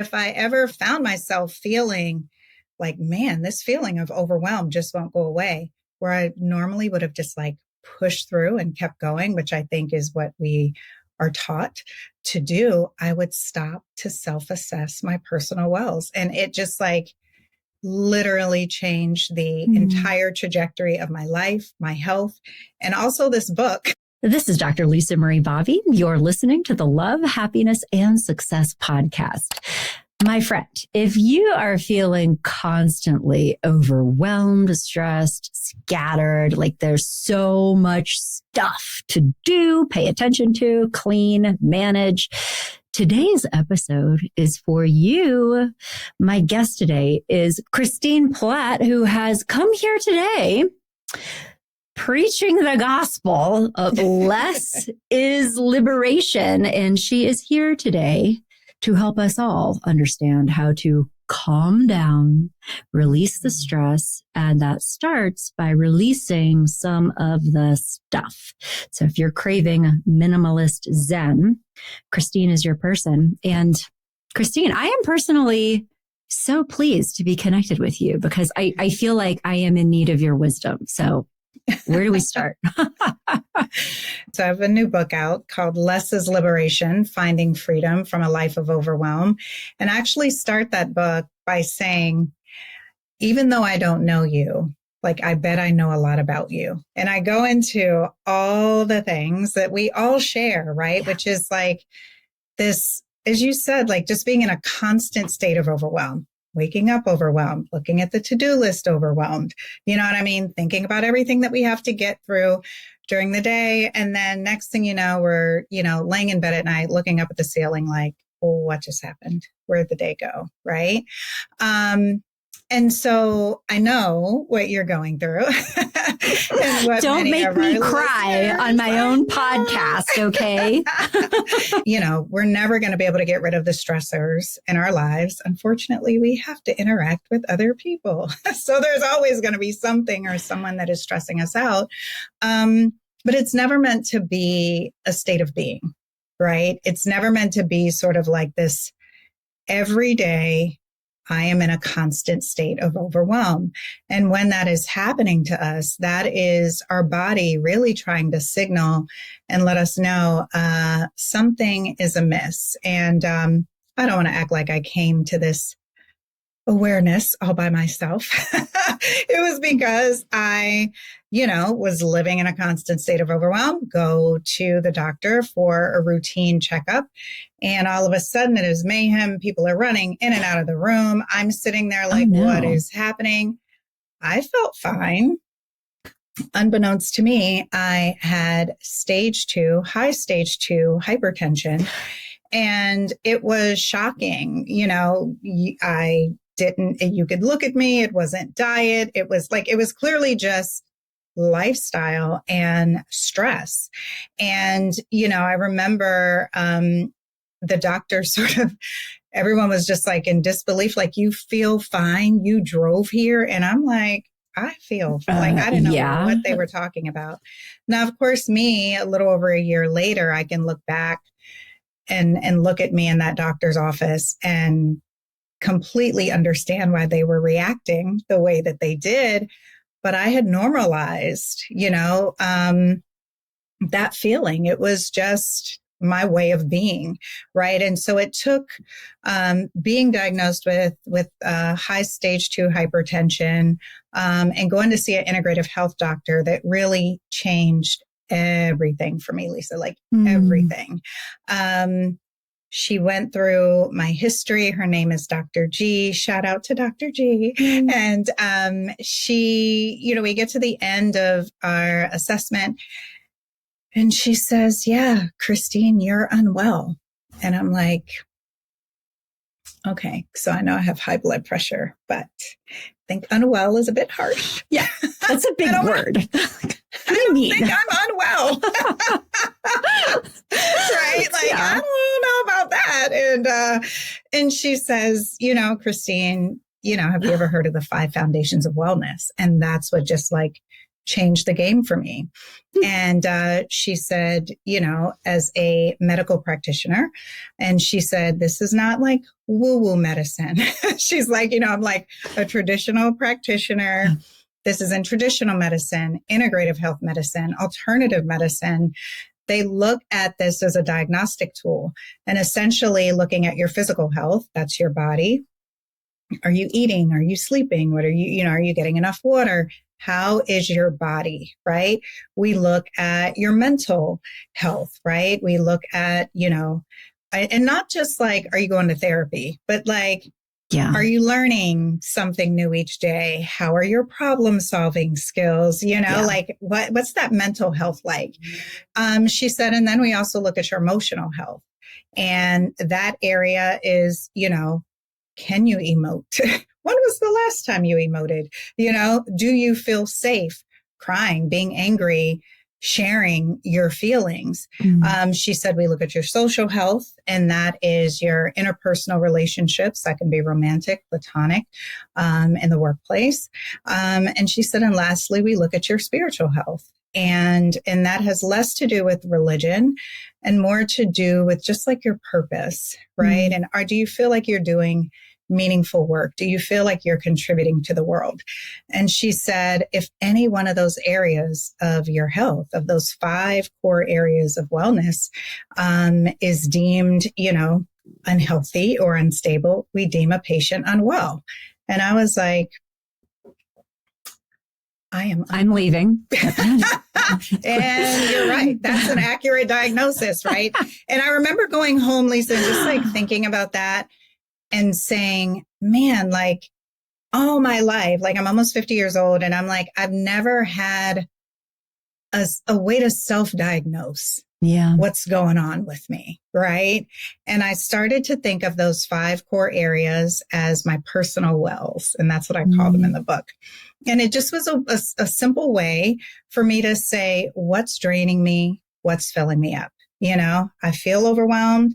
If I ever found myself feeling like, man, this feeling of overwhelm just won't go away, where I normally would have just like pushed through and kept going, which I think is what we are taught to do, I would stop to self-assess my personal wells. And it just like literally changed the entire trajectory of my life, my health, and also this book. This is Dr. Lisa Marie Bobby. You're listening to the Love, Happiness, and Success podcast. My friend, if you are feeling constantly overwhelmed, stressed, scattered, like there's so much stuff to do, pay attention to, clean, manage, today's episode is for you. My guest today is Christine Platt, who has come here today preaching the gospel of less is liberation. And she is here today to help us all understand how to calm down, release the stress, and that starts by releasing some of the stuff. So if you're craving minimalist Zen, Christine is your person. And Christine, I am personally so pleased to be connected with you because I feel like I am in need of your wisdom. So where do we start? So I have a new book out called Less is Liberation, Finding Freedom from a Life of Overwhelm. And I actually start that book by saying, even though I don't know you, like I bet I know a lot about you. And I go into all the things that we all share, right? Which is like this, as you said, like just being in a constant state of overwhelm. Waking up overwhelmed, looking at the to-do list overwhelmed, you know what I mean? Thinking about everything that we have to get through during the day. And then next thing you know, we're, laying in bed at night, looking up at the ceiling like, oh, what just happened? Where'd the day go? Right. And so I know what you're going through. And what Don't make me cry on my own podcast, okay? We're never going to be able to get rid of the stressors in our lives. Unfortunately, we have to interact with other people. So there's always going to be something or someone that is stressing us out. But it's never meant to be a state of being, right? It's never meant to be sort of like this every day. I am in a constant state of overwhelm. And when that is happening to us, that is our body really trying to signal and let us know something is amiss. And I don't want to act like I came to this awareness all by myself. It was because I, was living in a constant state of overwhelm, go to the doctor for a routine checkup. And all of a sudden it is mayhem. People are running in and out of the room. I'm sitting there like, What is happening? I felt fine. Unbeknownst to me, I had high stage 2 hypertension. And it was shocking. You could look at me. It wasn't diet. It was clearly just lifestyle and stress. And, I remember, the doctor everyone was just like in disbelief, like, you feel fine. You drove here. And I'm like, I feel like I didn't know what they were talking about. Now, of course, me, a little over a year later, I can look back and look at me in that doctor's office and completely understand why they were reacting the way that they did. But I had normalized, that feeling. It was just my way of being, right? And so it took being diagnosed with high stage 2 hypertension and going to see an integrative health doctor that really changed everything for me, Lisa, like everything. She went through my history. Her name is Dr. G. Shout out to Dr. G. And she, we get to the end of our assessment and she says, yeah, Christine, you're unwell. And I'm like, okay, so I know I have high blood pressure, but I think unwell is a bit harsh. Yeah, that's a big word. I don't think I'm unwell. Right? Like, I don't know about that. And she says, Christine, have you ever heard of the 5 foundations of wellness? And that's what just like changed the game for me. And she said, as a medical practitioner, and she said, this is not like woo-woo medicine. She's like, I'm like a traditional practitioner. This is in traditional medicine, integrative health medicine, alternative medicine. They look at this as a diagnostic tool and essentially looking at your physical health. That's your body. Are you eating? Are you sleeping? What are you, are you getting enough water? How is your body, right? We look at your mental health, right? We look at, and not just like, are you going to therapy, but like, are you learning something new each day? How are your problem solving skills? Like what's that mental health like? She said, and then we also look at your emotional health. And that area is, can you emote? When was the last time you emoted? Do you feel safe crying, being angry, sharing your feelings? She said, we look at your social health, and that is your interpersonal relationships. That can be romantic, platonic, in the workplace. And she said, and lastly, we look at your spiritual health. And that has less to do with religion and more to do with just like your purpose, right? And do you feel like you're doing meaningful work? Do you feel like you're contributing to the world? And she said, if any one of those areas of your health, of those 5 core areas of wellness, is deemed, unhealthy or unstable, we deem a patient unwell. And I was like, I'm leaving. And you're right. That's an accurate diagnosis, right? And I remember going home, Lisa, and just like thinking about that and saying, man, like all my life, like I'm almost 50 years old, and I'm like, I've never had a way to self-diagnose what's going on with me, right? And I started to think of those 5 core areas as my personal wells, and that's what I call them in the book. And it just was a simple way for me to say, what's draining me? What's filling me up? I feel overwhelmed.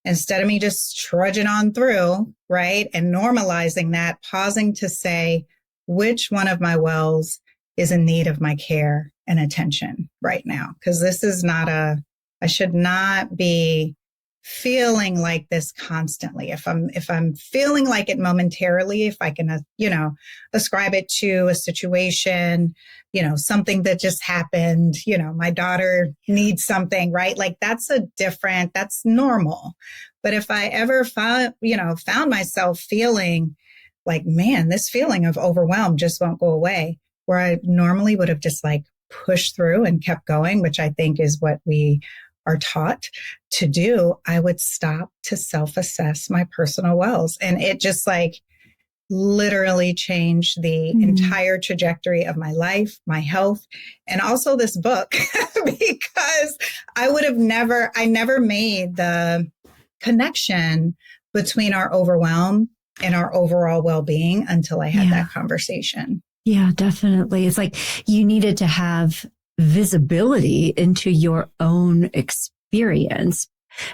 Instead of me just trudging on through, right, and normalizing that, pausing to say, which one of my wells is in need of my care and attention right now? Because this is I should not be feeling like this constantly. If I'm feeling like it momentarily, if I can, ascribe it to a situation, something that just happened, my daughter needs something, right? Like that's normal. But if I ever found myself feeling like, man, this feeling of overwhelm just won't go away, where I normally would have just like pushed through and kept going, which I think is what we are taught to do, I would stop to self-assess my personal wells. And it just like literally changed the entire trajectory of my life, my health, and also this book, because I never made the connection between our overwhelm and our overall well-being until I had that conversation. Yeah, definitely. It's like you needed to have visibility into your own experience,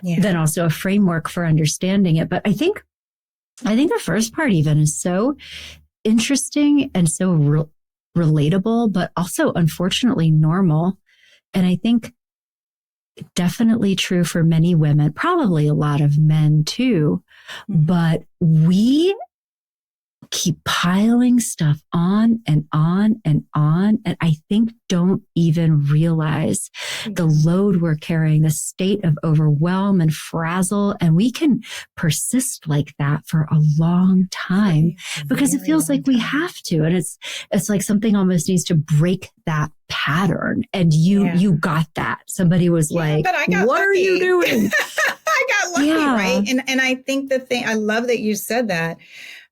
then also a framework for understanding it. But I think the first part even is so interesting and so relatable, but also unfortunately normal. And I think definitely true for many women, probably a lot of men too, but we keep piling stuff on and on and on. And I think don't even realize the load we're carrying, the state of overwhelm and frazzle. And we can persist like that for a long time because it feels like we have to. And it's like something almost needs to break that pattern. And you got that. Somebody was like, what are you doing? I got lucky, right? And I think I love that you said that,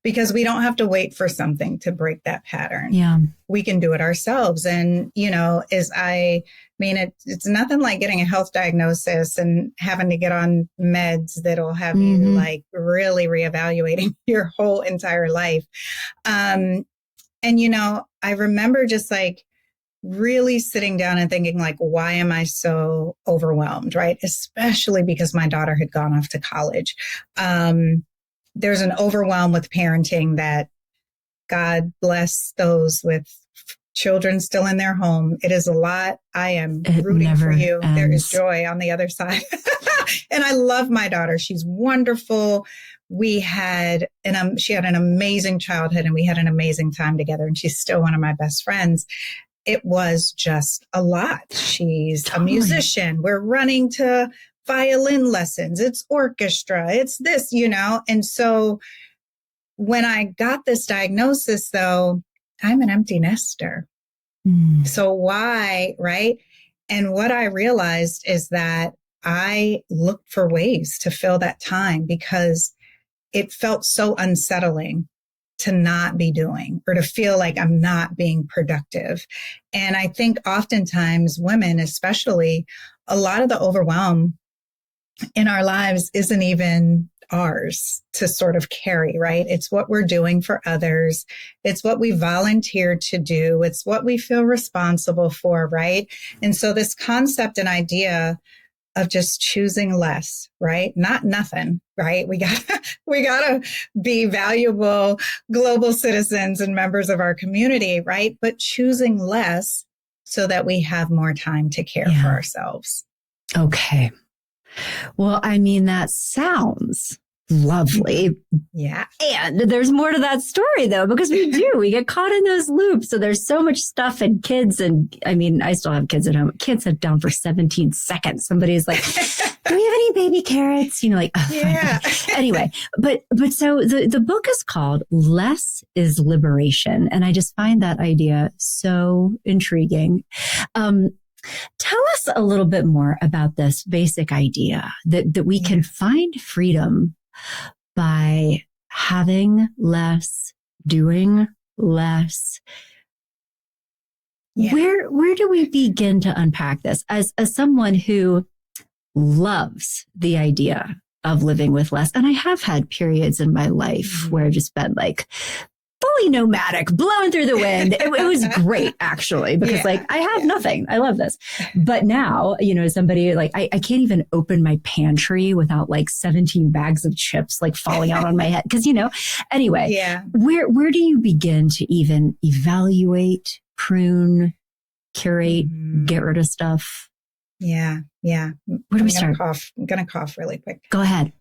because we don't have to wait for something to break that pattern. Yeah. We can do it ourselves. And, it's nothing like getting a health diagnosis and having to get on meds that'll have you like really reevaluating your whole entire life. I remember just like really sitting down and thinking like, why am I so overwhelmed? Right. Especially because my daughter had gone off to college. There's an overwhelm with parenting that God bless those with children still in their home. It is a lot. I am rooting for you. Ends. There is joy on the other side. And I love my daughter. She's wonderful. She had an amazing childhood, and we had an amazing time together, and she's still one of my best friends. It was just a lot. She's a musician. We're running to violin lessons. It's orchestra. It's this, And so when I got this diagnosis, though, I'm an empty nester. So why, right? And what I realized is that I looked for ways to fill that time because it felt so unsettling to not be doing or to feel like I'm not being productive. And I think oftentimes women, especially, a lot of the overwhelm in our lives isn't even ours to sort of carry, right? It's what we're doing for others. It's what we volunteer to do. It's what we feel responsible for, right? And so this concept and idea of just choosing less, right? Not nothing, right? We gotta be valuable global citizens and members of our community, right? But choosing less so that we have more time to care for ourselves. Okay. Well, I mean, that sounds lovely. Yeah. And there's more to that story, though, because we get caught in those loops. So there's so much stuff and kids. And I mean, I still have kids at home. Kids have down for 17 seconds. Somebody's like, do we have any baby carrots? Yeah. Anyway, but so the book is called Less is Liberation. And I just find that idea so intriguing. Tell us a little bit more about this basic idea that we can find freedom by having less, doing less. Yeah. Where do we begin to unpack this as someone who loves the idea of living with less? And I have had periods in my life where I've just been like fully nomadic, blowing through the wind. It was great, actually, because I have nothing. I love this. But now, somebody like, I can't even open my pantry without like 17 bags of chips like falling out on my head. Because, anyway, where do you begin to even evaluate, prune, curate, get rid of stuff? Yeah. Yeah. Where do we start? I'm going to cough really quick. Go ahead.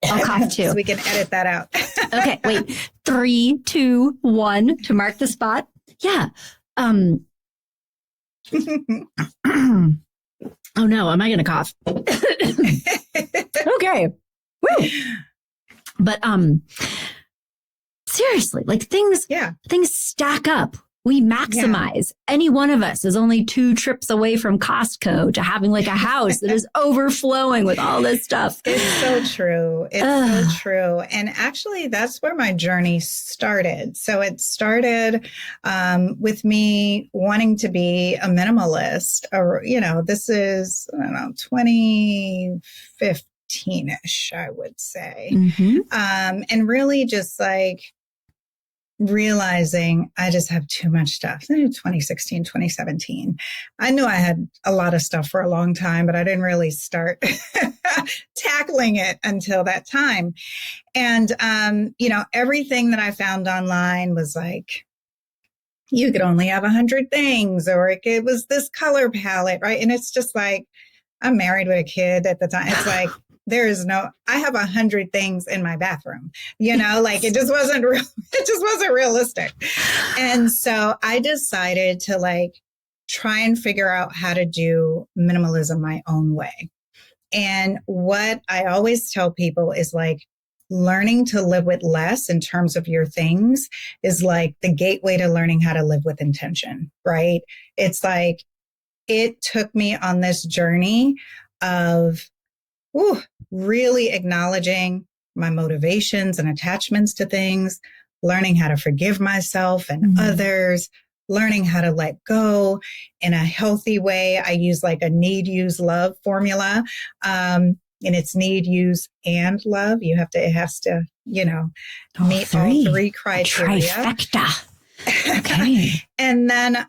I'll cough too. So we can edit that out. Okay, wait. 3, 2, 1 to mark the spot. Yeah. Oh no, am I going to cough? Okay. Woo. But seriously, like things stack up. We maximize. Any one of us is only 2 trips away from Costco to having like a house that is overflowing with all this stuff. It's so true. It's so true. And actually, that's where my journey started. So it started with me wanting to be a minimalist. This is, 2015-ish, I would say. And really just like realizing I just have too much stuff. 2016, 2017. I knew I had a lot of stuff for a long time, but I didn't really start tackling it until that time. And, everything that I found online was like, you could only have 100 things, or it was this color palette, right? And it's just like, I'm married with a kid at the time. It's like, I have 100 things in my bathroom, like it just wasn't real. It just wasn't realistic. And so I decided to like try and figure out how to do minimalism my own way. And what I always tell people is like learning to live with less in terms of your things is like the gateway to learning how to live with intention, right? It's like, it took me on this journey of really acknowledging my motivations and attachments to things, learning how to forgive myself and others, learning how to let go in a healthy way. I use like a need, use, love formula. And it's need, use, and love. It has to, meet all 3 criteria. Trifecta. Okay. And then,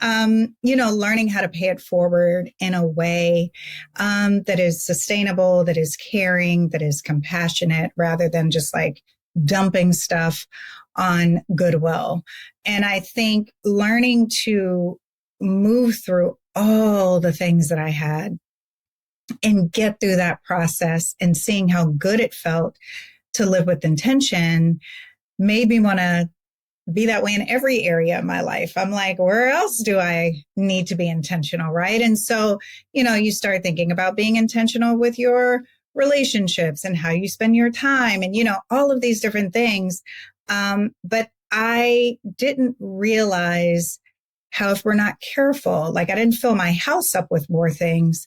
learning how to pay it forward in a way that is sustainable, that is caring, that is compassionate, rather than just like dumping stuff on Goodwill. And I think learning to move through all the things that I had and get through that process and seeing how good it felt to live with intention made me want to be that way in every area of my life. I'm like, where else do I need to be intentional, right? And so, you start thinking about being intentional with your relationships and how you spend your time and, all of these different things. But I didn't realize how if we're not careful, like I didn't fill my house up with more things.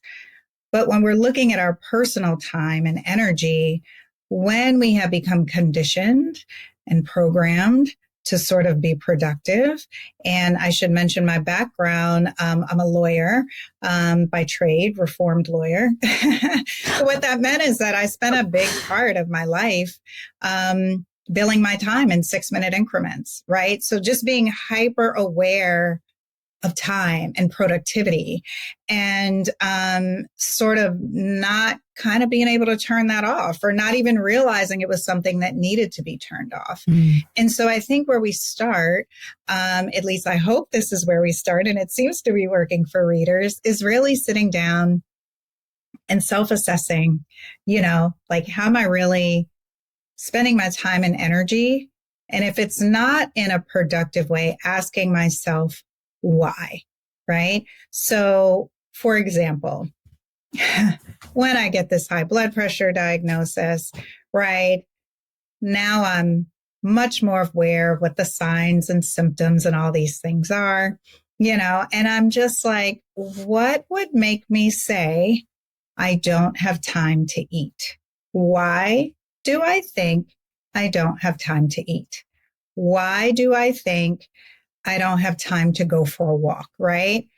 But when we're looking at our personal time and energy, when we have become conditioned and programmed to sort of be productive. And I should mention my background. I'm a lawyer by trade, reformed lawyer. So what that meant is that I spent a big part of my life billing my time in 6-minute increments, right? So just being hyper aware of time and productivity and sort of not kind of being able to turn that off or not even realizing it was something that needed to be turned off. And so I think where we start, at least I hope this is where we start, and it seems to be working for readers, is really sitting down and self-assessing, like how am I really spending my time and energy? And if it's not in a productive way, asking myself, why, right? So, for example, when I get this high blood pressure diagnosis, right, now I'm much more aware of what the signs and symptoms and all these things are, and I'm just like, what would make me say I don't have time to eat? Why do I think I don't have time to eat? Why do I think I don't have time to go for a walk, right?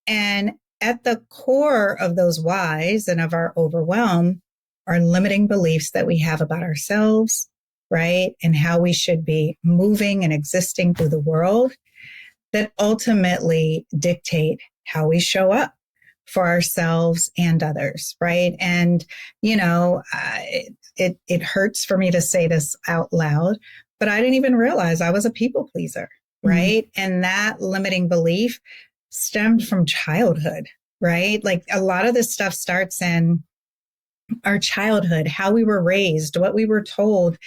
And at the core of those whys and of our overwhelm are limiting beliefs that we have about ourselves, right? And how we should be moving and existing through the world that ultimately dictate how we show up for ourselves and others, right? And, it hurts for me to say this out loud, but I didn't even realize I was a people pleaser. Right. And that limiting belief stemmed from childhood, right? Like a lot of this stuff starts in our childhood, how we were raised, what we were told.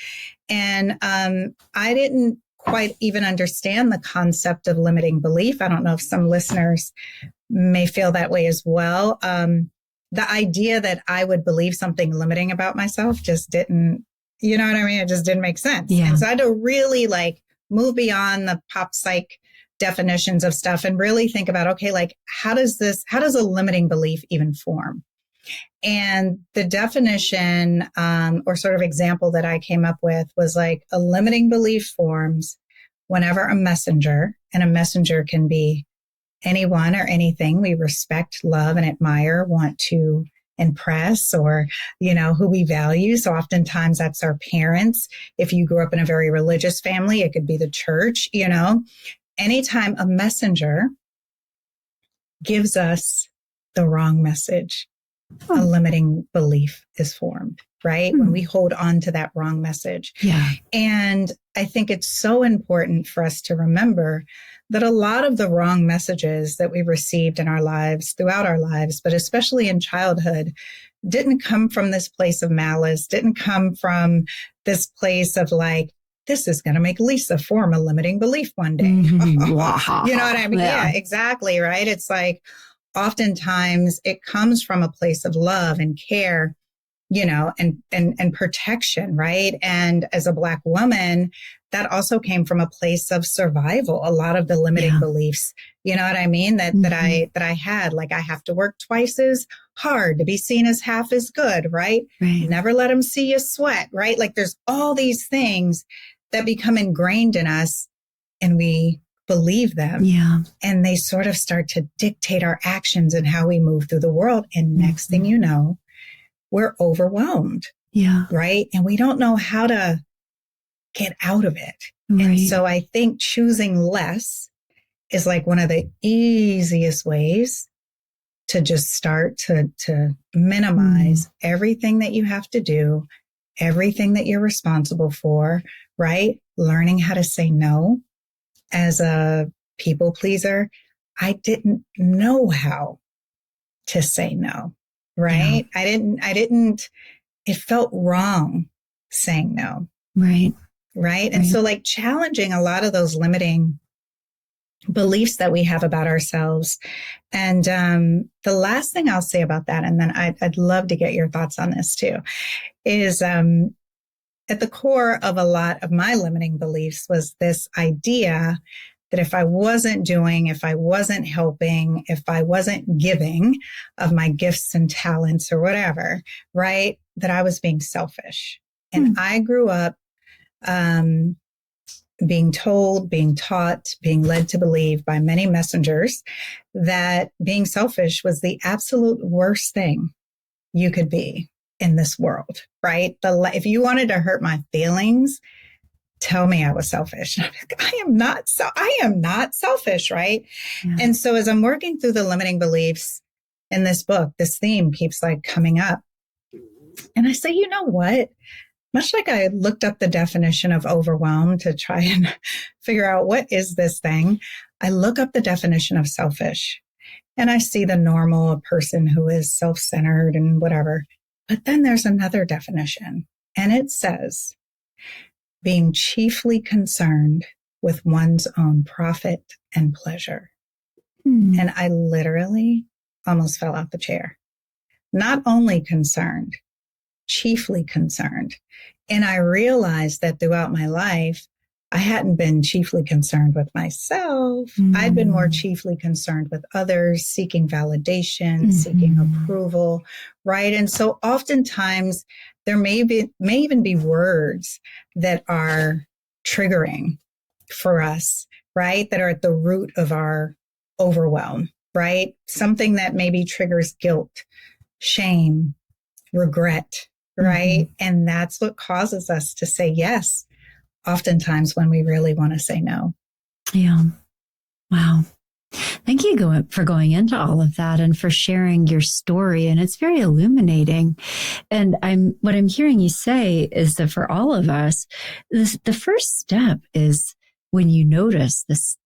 And I didn't quite even understand the concept of limiting belief. I don't know if some listeners may feel that way as well. The idea that I would believe something limiting about myself just didn't, you know what I mean? It just didn't make sense. Yeah. And so I had to really move beyond the pop psych definitions of stuff and really think about, okay, how does a limiting belief even form? And the definition or sort of example that I came up with was a limiting belief forms whenever a messenger, and a messenger can be anyone or anything we respect, love, and admire, want to impress, or, who we value. So oftentimes that's our parents. If you grew up in a very religious family, it could be the church, anytime a messenger gives us the wrong message, a limiting belief is formed, right? When we hold on to that wrong message. Yeah. And I think it's so important for us to remember that a lot of the wrong messages that we received in our lives, throughout our lives, but especially in childhood, didn't come from this place of malice, didn't come from this place of this is going to make Lisa form a limiting belief one day. You know what I mean? Yeah, exactly. Right. It's oftentimes it comes from a place of love and care, and protection. Right. And as a Black woman, that also came from a place of survival. A lot of the limiting beliefs, you know what I mean? That I had, I have to work twice as hard to be seen as half as good. Right. Never let them see you sweat. Right. There's all these things that become ingrained in us and we believe them. Yeah. And they sort of start to dictate our actions and how we move through the world. And next thing you know, we're overwhelmed. Yeah. Right. And we don't know how to get out of it. Right. And so I think choosing less is one of the easiest ways to just start to minimize everything that you have to do, everything that you're responsible for, right? Learning how to say no as a people pleaser. I didn't know how to say no, right? Yeah. I didn't, it felt wrong saying no. Right. Right. And so like challenging a lot of those limiting beliefs that we have about ourselves. And the last thing I'll say about that, and then I'd love to get your thoughts on this too, is at the core of a lot of my limiting beliefs was this idea that if I wasn't doing, if I wasn't helping, if I wasn't giving of my gifts and talents or whatever, right, that I was being selfish. And I grew up being told, being taught, being led to believe by many messengers that being selfish was the absolute worst thing you could be in this world, right? If you wanted to hurt my feelings, tell me I was selfish. I am not selfish, right? Yeah. And so as I'm working through the limiting beliefs in this book, this theme keeps like coming up. And I say, you know what? Much like I looked up the definition of overwhelm to try and figure out what is this thing, I look up the definition of selfish and I see the normal person who is self-centered and whatever. But then there's another definition and it says being chiefly concerned with one's own profit and pleasure. And I literally almost fell out the chair. Not only concerned, chiefly concerned. And I realized that throughout my life, I hadn't been chiefly concerned with myself. I'd been more chiefly concerned with others, seeking validation, seeking approval, right? And so oftentimes there may even be words that are triggering for us, right? That are at the root of our overwhelm, right? Something that maybe triggers guilt, shame, regret, right? And that's what causes us to say yes, oftentimes when we really want to say no. Yeah. Wow. Thank you for going into all of that and for sharing your story. And it's very illuminating. And what I'm hearing you say is that for all of us, the first step is when you notice this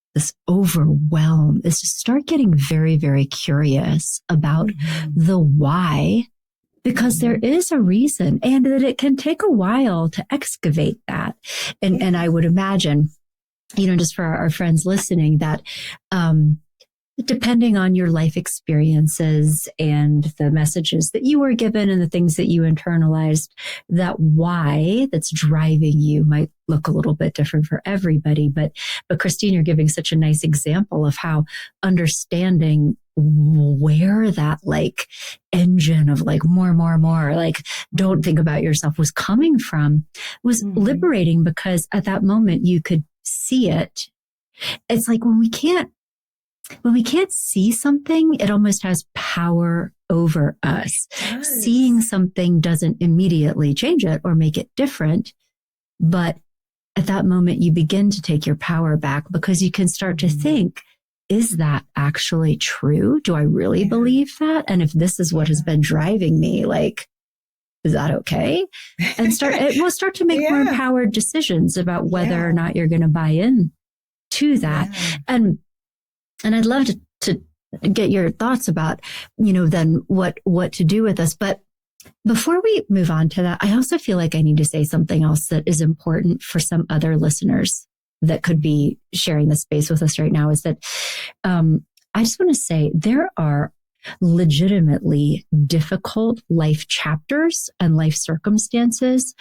overwhelm is to start getting very, very curious about the why. Because there is a reason and that it can take a while to excavate that. And I would imagine, just for our friends listening that, depending on your life experiences and the messages that you were given and the things that you internalized, that why that's driving you might look a little bit different for everybody. But Christine, you're giving such a nice example of how understanding where that like engine of like more, like don't think about yourself was coming from was liberating, because at that moment you could see it. It's like when we can't see something, it almost has power over us. Seeing something doesn't immediately change it or make it different. But at that moment, you begin to take your power back because you can start to think, is that actually true? Do I really believe that? And if this is what has been driving me, like, is that okay? And we'll start to make more empowered decisions about whether or not you're going to buy in to that. Yeah. And I'd love to get your thoughts about, then what to do with this. But before we move on to that, I also feel like I need to say something else that is important for some other listeners that could be sharing this space with us right now, is that I just want to say there are legitimately difficult life chapters and life circumstances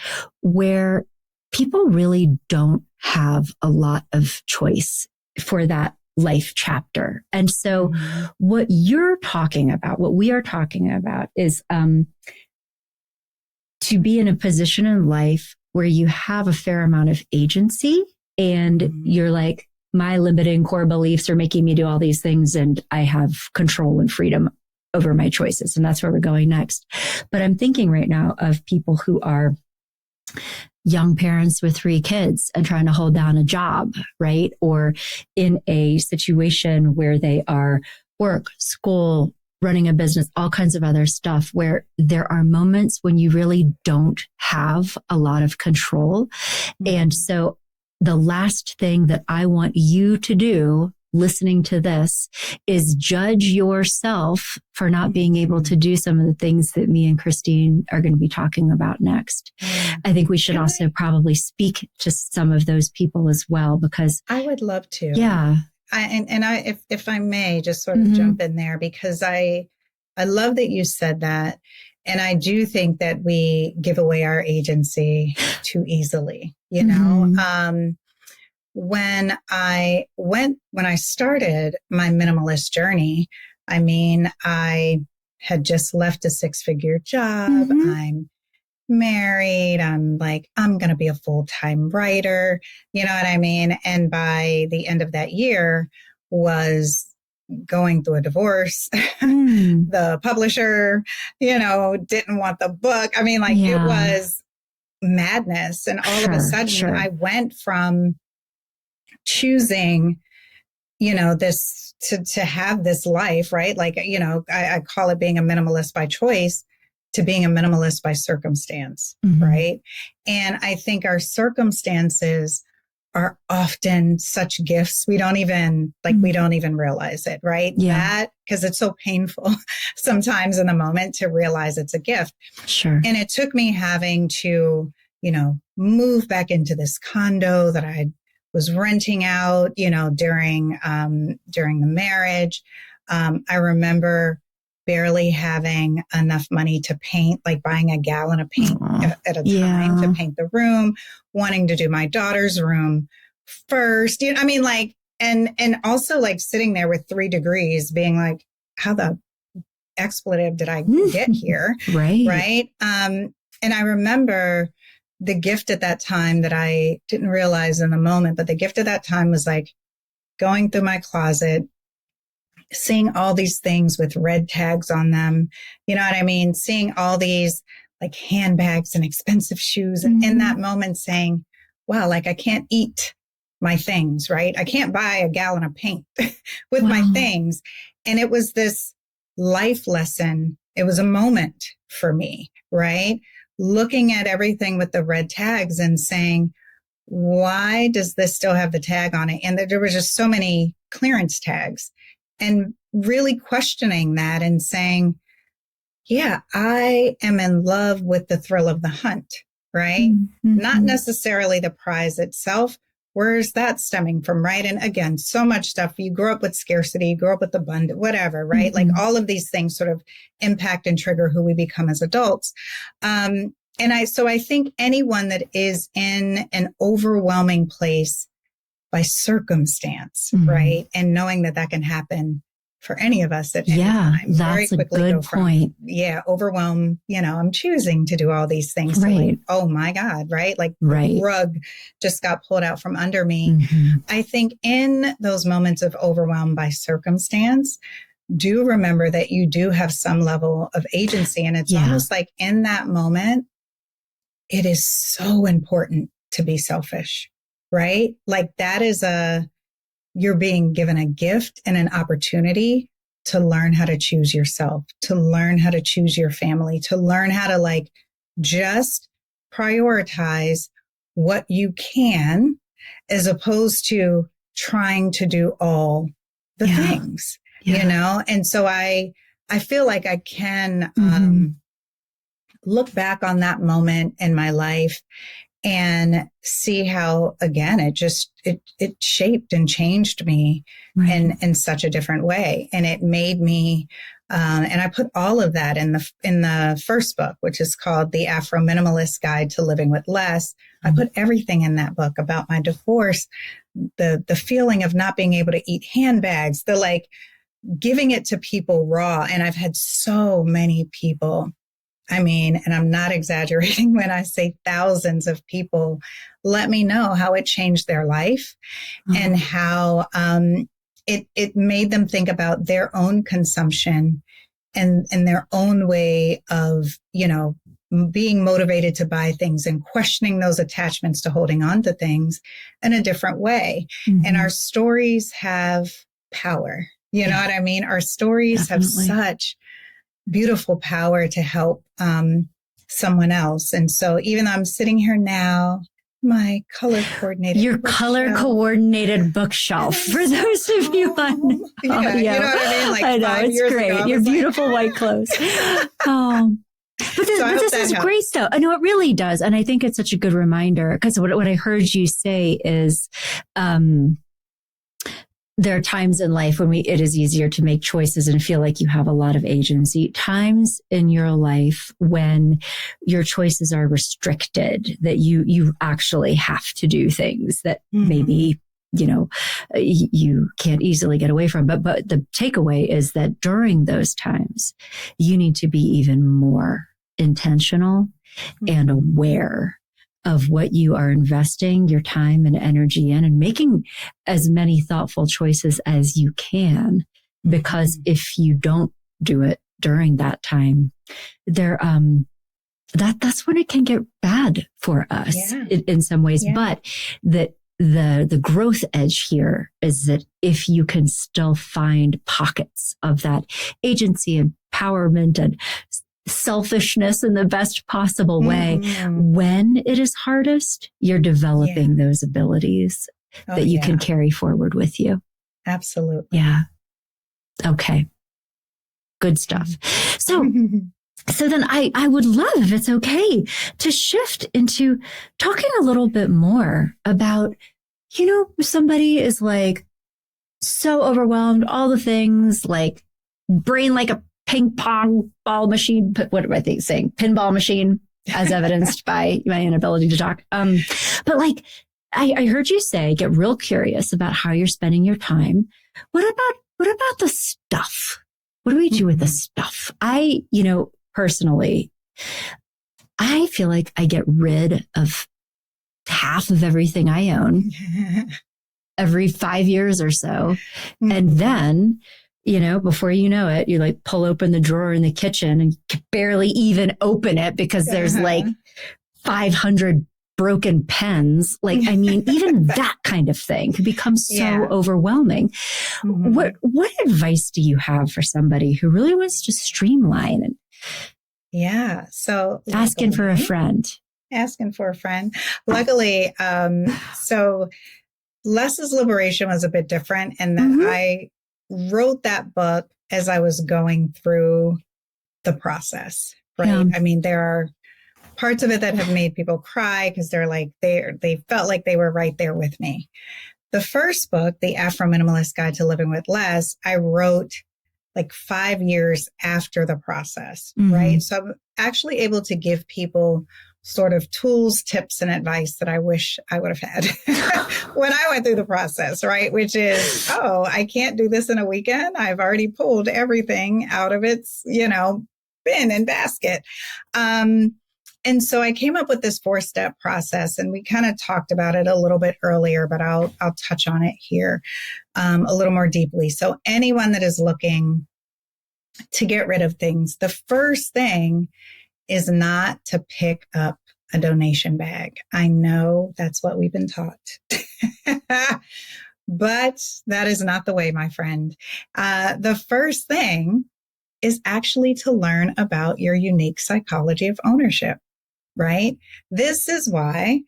where people really don't have a lot of choice for that life chapter. And so what we are talking about is to be in a position in life where you have a fair amount of agency and you're like, my limiting core beliefs are making me do all these things and I have control and freedom over my choices. And that's where we're going next. But I'm thinking right now of people who are young parents with 3 kids and trying to hold down a job, right? Or in a situation where they are work, school, running a business, all kinds of other stuff, where there are moments when you really don't have a lot of control. And so the last thing that I want you to do listening to this is judge yourself for not being able to do some of the things that me and Christine are going to be talking about next. I think we should also probably speak to some of those people as well, because I would love to. Yeah. If I may just sort of jump in there, because I love that you said that. And I do think that we give away our agency too easily, you know? When I started my minimalist journey, I mean, I had just left a 6-figure job. I'm married. I'm like, I'm going to be a full-time writer. You know what I mean? And by the end of that year was going through a divorce. The publisher, you know, didn't want the book. I mean, like it was madness. And all of a sudden I went from choosing, you know, this to have this life, right? Like, you know, I call it being a minimalist by choice to being a minimalist by circumstance, right? And I think our circumstances are often such gifts. We don't even realize it, right? That, because it's so painful sometimes in the moment to realize it's a gift. Sure. And it took me having to, you know, move back into this condo that I was renting out, you know, during the marriage. I remember barely having enough money to paint, like buying a gallon of paint at a time to paint the room, wanting to do my daughter's room first. You know, I mean, like, and also like sitting there with 3 degrees being like, how the expletive did I get here? Right. And I remember the gift at that time that I didn't realize in the moment, but the gift at that time was like going through my closet, seeing all these things with red tags on them. You know what I mean? Seeing all these like handbags and expensive shoes. And in that moment saying, wow, like I can't eat my things, right? I can't buy a gallon of paint with my things. And it was this life lesson. It was a moment for me, right? Looking at everything with the red tags and saying, why does this still have the tag on it? And there were just so many clearance tags. And really questioning that and saying, yeah, I am in love with the thrill of the hunt, right? Not necessarily the prize itself. Where's that stemming from, right? And again, so much stuff. You grow up with scarcity, you grow up with abundance, whatever, right? Like all of these things sort of impact and trigger who we become as adults. So I think anyone that is in an overwhelming place by circumstance, right? And knowing that that can happen for any of us at any time. That's a good point. Overwhelm, you know, I'm choosing to do all these things. Right. To like, oh my God, right? Like the rug just got pulled out from under me. I think in those moments of overwhelm by circumstance, do remember that you do have some level of agency. And it's almost like in that moment, it is so important to be selfish, right? Like that is you're being given a gift and an opportunity to learn how to choose yourself, to learn how to choose your family, to learn how to like just prioritize what you can as opposed to trying to do all the things, you know? And so I feel like I can look back on that moment in my life and see how, again, it shaped and changed me in such a different way. And it made me, and I put all of that in the first book, which is called The Afro-Minimalist Guide to Living with Less. I put everything in that book about my divorce, the feeling of not being able to eat handbags, the like giving it to people raw. And I've had so many people, I mean, and I'm not exaggerating when I say thousands of people let me know how it changed their life and how it made them think about their own consumption and their own way of, you know, being motivated to buy things and questioning those attachments to holding on to things in a different way. And our stories have power. You know what I mean? Our stories have such beautiful power to help someone else. And so even though I'm sitting here now My color coordinated Your color coordinated bookshelf for those of you on audio. You know what I mean? Like I know, 5 it's years great. ago, Your beautiful white clothes. But this is helps. great stuff. I know it really does. And I think it's such a good reminder because what I heard you say is, there are times in life when it is easier to make choices and feel like you have a lot of agency. Times in your life when your choices are restricted, that you actually have to do things that maybe, you can't easily get away from. But the takeaway is that during those times, you need to be even more intentional and aware of what you are investing your time and energy in, and making as many thoughtful choices as you can. Because if you don't do it during that time, that's when it can get bad for us in some ways. But the growth edge here is that if you can still find pockets of that agency, empowerment, and selfishness in the best possible way, when it is hardest, you're developing those abilities that you can carry forward with you. Absolutely. Yeah. Okay. Good stuff. So then I would love, if it's okay, to shift into talking a little bit more about, somebody is like so overwhelmed, all the things, like brain like a ping pong ball machine, what am I saying? Pinball machine, as evidenced by my inability to talk. But like, I heard you say, get real curious about how you're spending your time. What about the stuff? What do we do with the stuff? Personally, I feel like I get rid of half of everything I own every 5 years or so. And then, before you know it, you like pull open the drawer in the kitchen and barely even open it because there's like 500 broken pens. Like, I mean, even that kind of thing can become so overwhelming. What advice do you have for somebody who really wants to streamline? So asking for a friend. Luckily, so Less is Liberation was a bit different, and that I wrote that book as I was going through the process, right? Yeah. I mean, there are parts of it that have made people cry because they felt like they were right there with me. The first book, The Afro-Minimalist Guide to Living with Less, I wrote like 5 years after the process, right? So I'm actually able to give people sort of tools, tips, and advice that I wish I would have had when I went through the process, right? Which is, I can't do this in a weekend. I've already pulled everything out of its, bin and basket. And so I came up with this 4-step process, and we kind of talked about it a little bit earlier, but I'll touch on it here a little more deeply. So anyone that is looking to get rid of things, the first thing is not to pick up a donation bag. I know that's what we've been taught, but that is not the way, my friend. The first thing is actually to learn about your unique psychology of ownership, right? This is why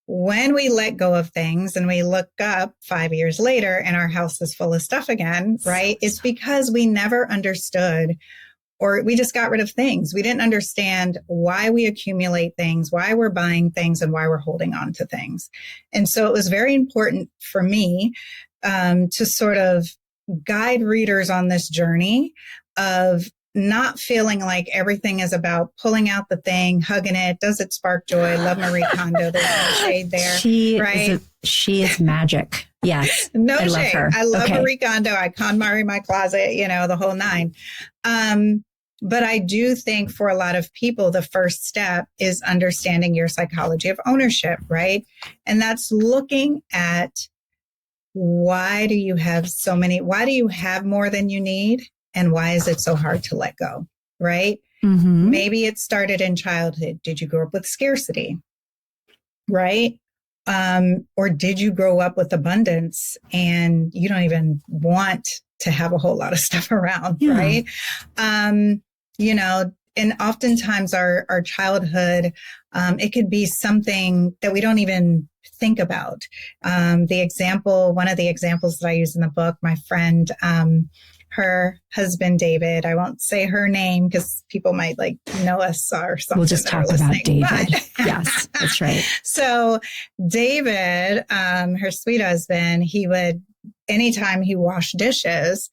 when we let go of things and we look up 5 years later and our house is full of stuff again, right? It's because we never understood, or we just got rid of things. We didn't understand why we accumulate things, why we're buying things, and why we're holding on to things. And so it was very important for me to sort of guide readers on this journey of not feeling like everything is about pulling out the thing, hugging it. Does it spark joy? Love Marie Kondo. There's no shade there. She is magic. Yes. No I shade. love her. I love Marie Kondo. I KonMari my closet, the whole nine. But I do think for a lot of people, the first step is understanding your psychology of ownership, right? And that's looking at why do you have more than you need? And why is it so hard to let go, right? Maybe it started in childhood. Did you grow up with scarcity, right? Or did you grow up with abundance and you don't even want to have a whole lot of stuff around, right? and oftentimes our childhood, it could be something that we don't even think about. One of the examples that I use in the book, my friend, her husband, David, I won't say her name because people might know us or something. We'll just talk about David. Yes, that's right. So David, her sweet husband, he would, anytime he washed dishes,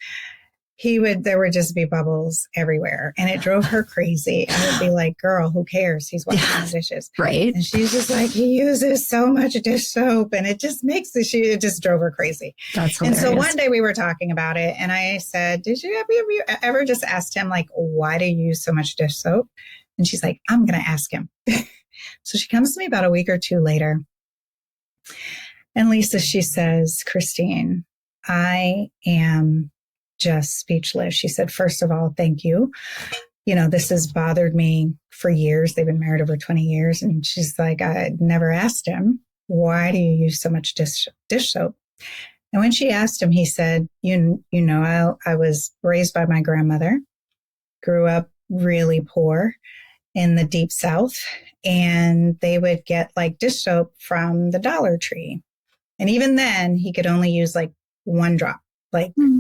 there would just be bubbles everywhere, and it drove her crazy. I would be like, girl, who cares? He's washing the dishes. Right. And she's just like, he uses so much dish soap, and it just it just drove her crazy. That's hilarious. And so one day we were talking about it, and I said, have you ever just asked him, why do you use so much dish soap? And she's like, I'm going to ask him. So she comes to me about a week or two later. And Lisa, she says, Christine, I am just speechless. She said, first of all, thank you. This has bothered me for years. They've been married over 20 years. And she's like, I never asked him, why do you use so much dish soap? And when she asked him, he said, I was raised by my grandmother, grew up really poor in the deep South, and they would get dish soap from the Dollar Tree. And even then he could only use one drop.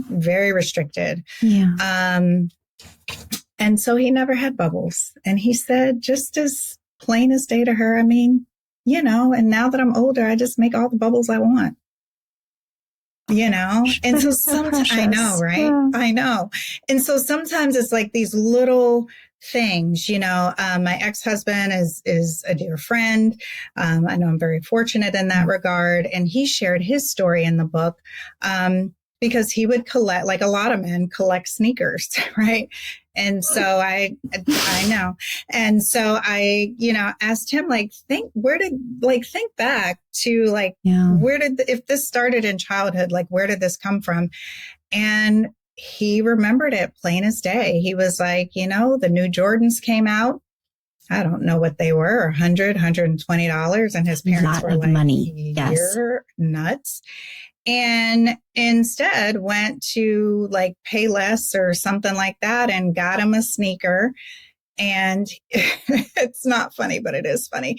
Very restricted. Yeah. And so he never had bubbles. And he said, just as plain as day to her, and now that I'm older, I just make all the bubbles I want. And so sometimes, I know, right? Yeah. I know. And so sometimes it's these little things, my ex-husband is a dear friend. I know I'm very fortunate in that regard. And he shared his story in the book. Because he would collect, like a lot of men, collect sneakers, right? And so I know. And so I, asked him, think back to if this started in childhood, where did this come from? And he remembered it plain as day. He was like, the new Jordans came out. I don't know what they were, $100, $120. And his parents were like, money. Yes. You're nuts. And instead went to pay less or something like that and got him a sneaker. And it's not funny, but it is funny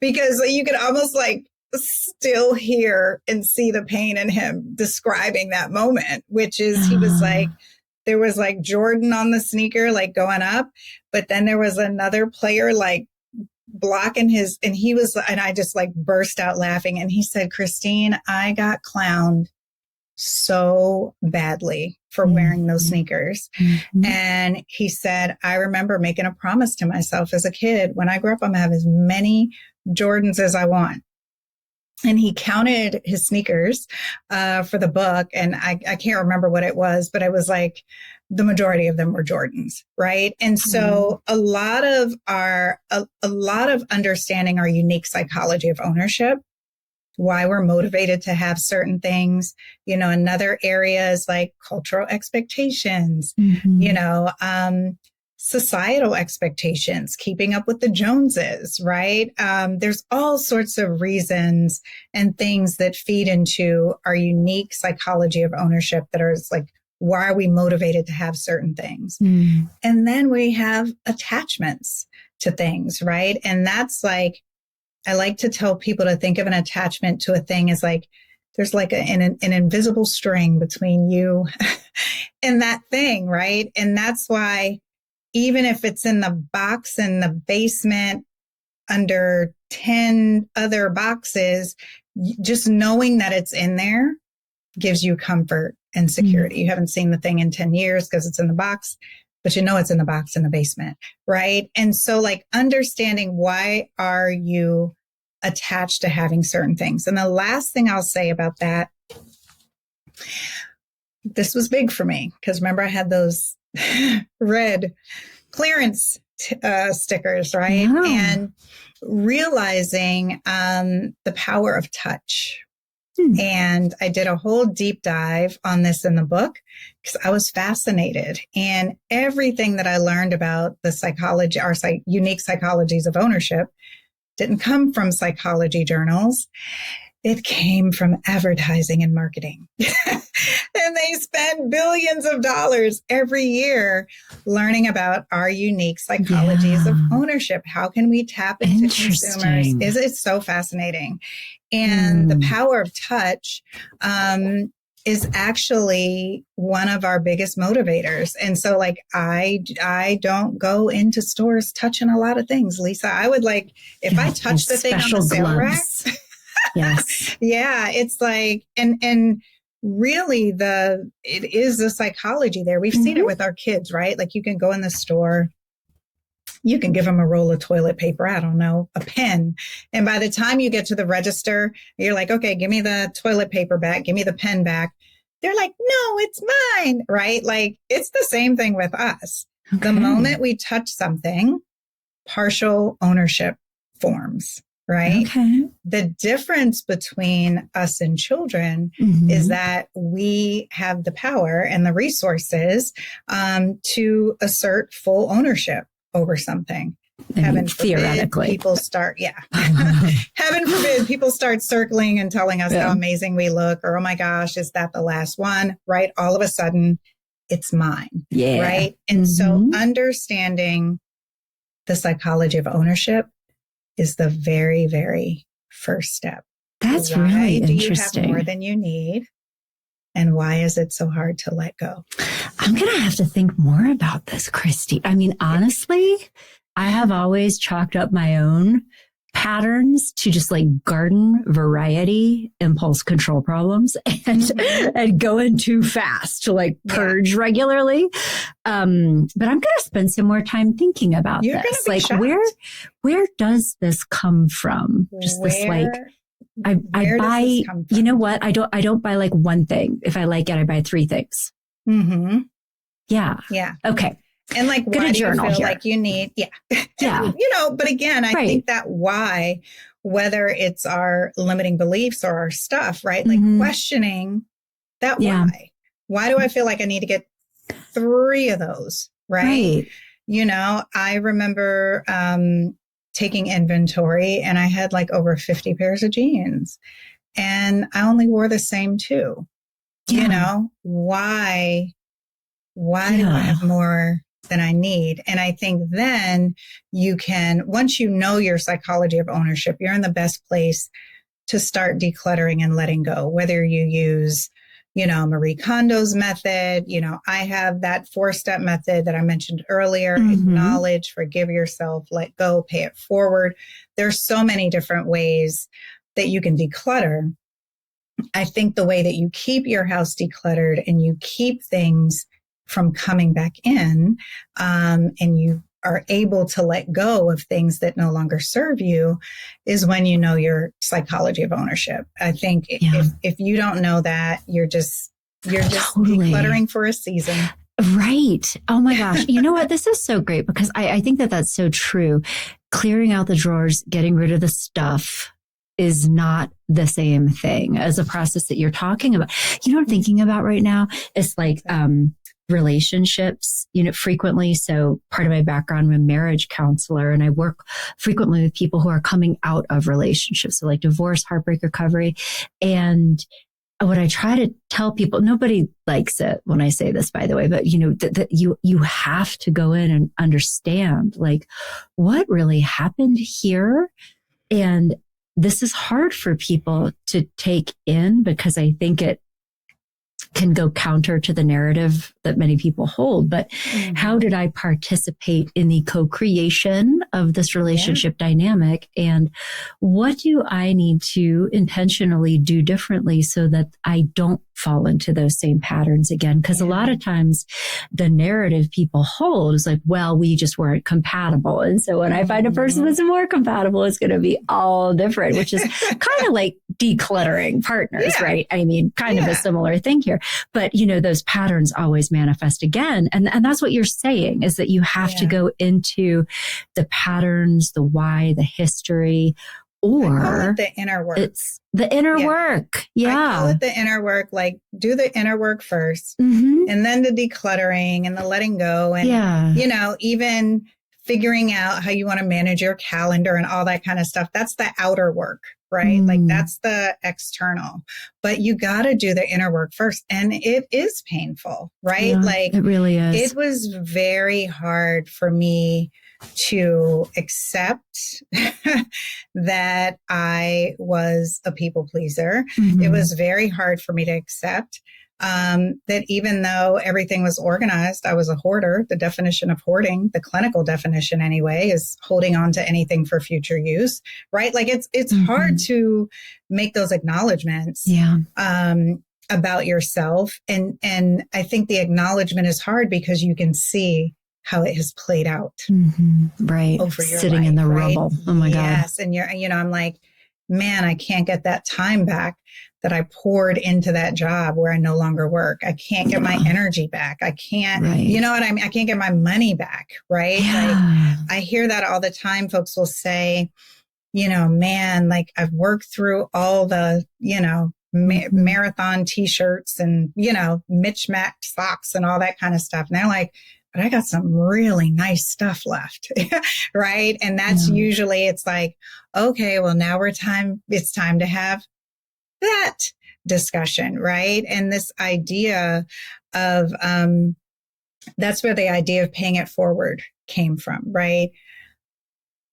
because you could almost still hear and see the pain in him describing that moment, which is he was there was Jordan on the sneaker, going up, but then there was another player blocking his, and I just burst out laughing. And he said, Christine, I got clowned so badly for wearing those sneakers. Mm-hmm. And he said, I remember making a promise to myself as a kid, when I grow up, I'm going to have as many Jordans as I want. And he counted his sneakers for the book. And I can't remember what it was, but it was the majority of them were Jordans, right? And so a lot of understanding our unique psychology of ownership, why we're motivated to have certain things, another area is cultural expectations, societal expectations, keeping up with the Joneses, right? There's all sorts of reasons and things that feed into our unique psychology of ownership that are why are we motivated to have certain things? Mm. And then we have attachments to things, right? And that's I like to tell people to think of an attachment to a thing as there's an invisible string between you and that thing, right? And that's why even if it's in the box in the basement under 10 other boxes, just knowing that it's in there gives you comfort and security. You haven't seen the thing in 10 years because it's in the box, but it's in the box in the basement, right? And so understanding why are you attached to having certain things. And the last thing I'll say about that, this was big for me because remember I had those red clearance stickers, right? Yeah. And realizing the power of touch. And I did a whole deep dive on this in the book because I was fascinated. And everything that I learned about the psychology, our unique psychologies of ownership, didn't come from psychology journals. It came from advertising and marketing. And they spend spend billions of dollars every year learning about our unique psychologies of ownership. How can we tap into consumers? It's so fascinating. And the power of touch, is actually one of our biggest motivators. And so like, I don't go into stores touching a lot of things, Lisa. I would like, if I touch the thing on the sale rack, yes. yeah, it's like, and really it is the psychology there. We've seen it with our kids, right? Like you can go in the store, you can give them a roll of toilet paper, I don't know, a pen. And by the time you get to the register, you're like, okay, give me the toilet paper back, give me the pen back. They're like, no, it's mine, right? Like it's the same thing with us. Okay. The moment we touch something, partial ownership forms, right? Okay. The difference between us and children is that we have the power and the resources to assert full ownership over something. Heaven forbid people start, heaven forbid people start circling and telling us how amazing we look, or, oh my gosh, is that the last one? Right? All of a sudden it's mine. Yeah. Right. And so understanding the psychology of ownership is the very, very first step. That's really interesting. Why do you have more than you need? And why is it so hard to let go? I'm going to have to think more about this, Christy. I mean, honestly, I have always chalked up my own patterns to just like garden variety impulse control problems and going too fast to like purge regularly. But I'm going to spend some more time thinking about this. Like shocked. Where does this come from? Just this like, I buy, you know what? I don't buy like one thing. If I like it, I buy three things. Yeah. Yeah. Okay. And like, why do you feel like you need, but again, I think that why, whether it's our limiting beliefs or our stuff, right? Like questioning that why do I feel like I need to get 3 of those, right? You know, I remember, taking inventory and I had like over 50 pairs of jeans and I only wore the same 2, you know, why do I have more than I need? And I think then you can, once you know your psychology of ownership, you're in the best place to start decluttering and letting go, whether you use, you know, Marie Kondo's method. You know, I have that 4-step method that I mentioned earlier, acknowledge, forgive yourself, let go, pay it forward. There's so many different ways that you can declutter. I think the way that you keep your house decluttered and you keep things from coming back in, and you are able to let go of things that no longer serve you is when you know your psychology of ownership. I think if you don't know that, you're just decluttering for a season. Right. Oh my gosh. You know what? This is so great because I think that that's so true. Clearing out the drawers, getting rid of the stuff is not the same thing as a process that you're talking about. You know what I'm thinking about right now? It's like, relationships, you know, frequently. So part of my background, I'm a marriage counselor and I work frequently with people who are coming out of relationships. So like divorce, heartbreak, recovery. And what I try to tell people, nobody likes it when I say this, by the way, but you know, that you have to go in and understand like what really happened here. And this is hard for people to take in because I think it can go counter to the narrative that many people hold. But how did I participate in the co-creation of this relationship dynamic? And what do I need to intentionally do differently so that I don't fall into those same patterns again? Because a lot of times the narrative people hold is like, well, we just weren't compatible. And so when I find a person that's more compatible, it's going to be all different, which is kind of like decluttering partners, right? I mean, kind of a similar thing here. But, you know, those patterns always manifest again. And that's what you're saying is that you have to go into the patterns, the why, the history, or I call it the inner work. It's the inner work. Yeah. I call it the inner work. Like do the inner work first and then the decluttering and the letting go. And, you know, even figuring out how you want to manage your calendar and all that kind of stuff. That's the outer work, right? Like that's the external, but you got to do the inner work first. And it is painful, right? Yeah, like it really is. It was very hard for me to accept that I was a people pleaser. It was very hard for me to accept that even though everything was organized, I was a hoarder. The definition of hoarding, the clinical definition anyway, is holding on to anything for future use, right? Like it's hard to make those acknowledgments about yourself. And I think the acknowledgement is hard because you can see how it has played out right over your sitting life, in the right? rubble. Oh my God. Yes. And I'm like, man, I can't get that time back that I poured into that job where I no longer work. I can't get my energy back. I can't, you know what I mean? I can't get my money back, right? Like I hear that all the time. Folks will say, man, like I've worked through all the, marathon t-shirts and, mismatched socks and all that kind of stuff. And they're like, but I got some really nice stuff left. Right. And that's usually, it's like, okay, well, now it's time to have that discussion. Right. And this idea of, that's where the idea of paying it forward came from. Right.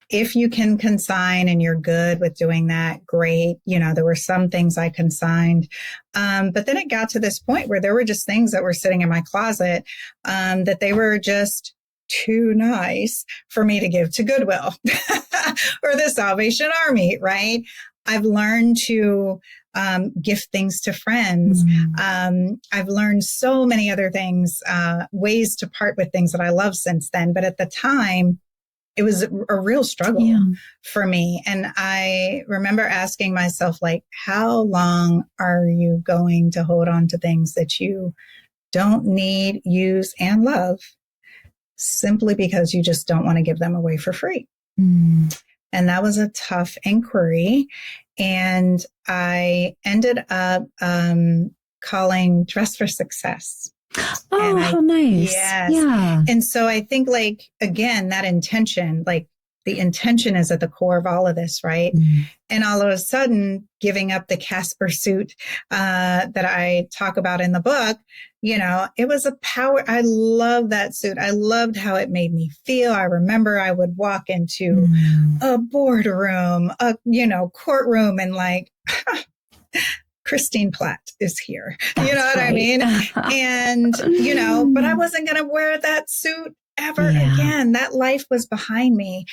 If you can consign and you're good with doing that, great. There were some things I consigned. But then it got to this point where there were just things that were sitting in my closet, that they were just too nice for me to give to Goodwill or the Salvation Army, right? I've learned to gift things to friends. I've learned so many other things, ways to part with things that I love since then. But at the time, it was a real struggle for me. And I remember asking myself, like, how long are you going to hold on to things that you don't need, use, and love simply because you just don't want to give them away for free? And that was a tough inquiry. And I ended up calling Dress for Success. Oh, how nice. Yes. Yeah. And so I think, like, again, that intention, like the intention is at the core of all of this, right? And all of a sudden, giving up the Casper suit that I talk about in the book, it was a power. I love that suit. I loved how it made me feel. I remember I would walk into a boardroom, courtroom, and like, Christine Platt is here. That's what I mean? And, but I wasn't going to wear that suit ever again. That life was behind me.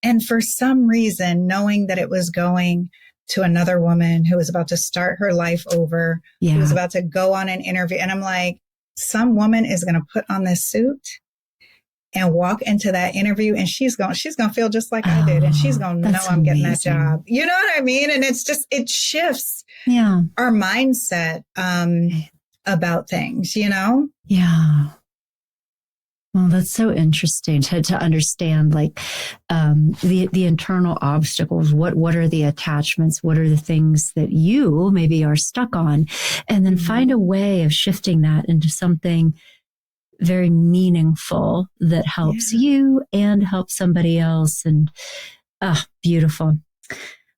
And for some reason, knowing that it was going to another woman who was about to start her life over, who was about to go on an interview. And I'm like, some woman is going to put on this suit and walk into that interview, and she's going to feel just like I did. And she's going to know I'm getting that job. You know what I mean? And it's just, it shifts our mindset, about things, Yeah. Well, that's so interesting to understand, like, the internal obstacles. What are the attachments? What are the things that you maybe are stuck on? And then find a way of shifting that into something very meaningful that helps you and helps somebody else. And beautiful.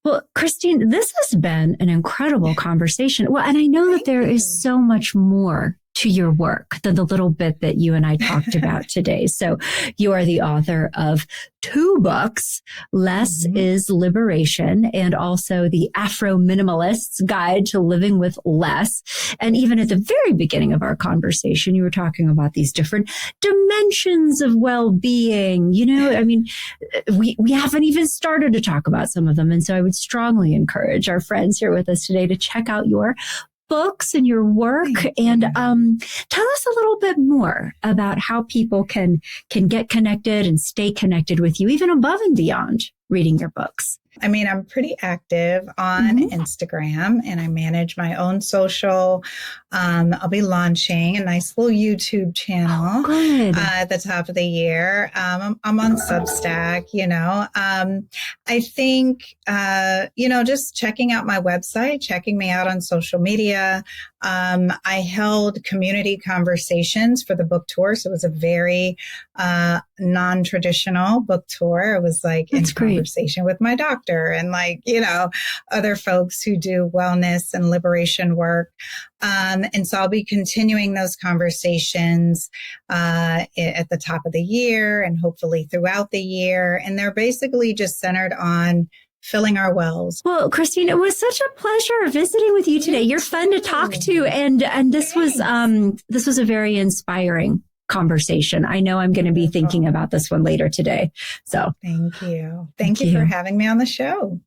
Well, Christine, this has been an incredible conversation. Well, and I know that there is so much more to your work than the little bit that you and I talked about today. So you are the author of 2 books, Less is Liberation, and also the Afro-Minimalist's Guide to Living with Less. And even at the very beginning of our conversation, you were talking about these different dimensions of well-being. I mean, we haven't even started to talk about some of them. And so I would strongly encourage our friends here with us today to check out your books and your work, and tell us a little bit more about how people can get connected and stay connected with you, even above and beyond reading your books. I mean, I'm pretty active on Instagram, and I manage my own social. I'll be launching a nice little YouTube channel at the top of the year. I'm on Substack, I think, just checking out my website, checking me out on social media. I held community conversations for the book tour. So it was a very non-traditional book tour. It was like That's in great. conversation with my doctor and like, other folks who do wellness and liberation work. And so I'll be continuing those conversations at the top of the year and hopefully throughout the year. And they're basically just centered on filling our wells. Well, Christine, it was such a pleasure visiting with you today. You're fun to talk to, and this was a very inspiring conversation. I know I'm going to be thinking about this one later today. So thank you for having me on the show.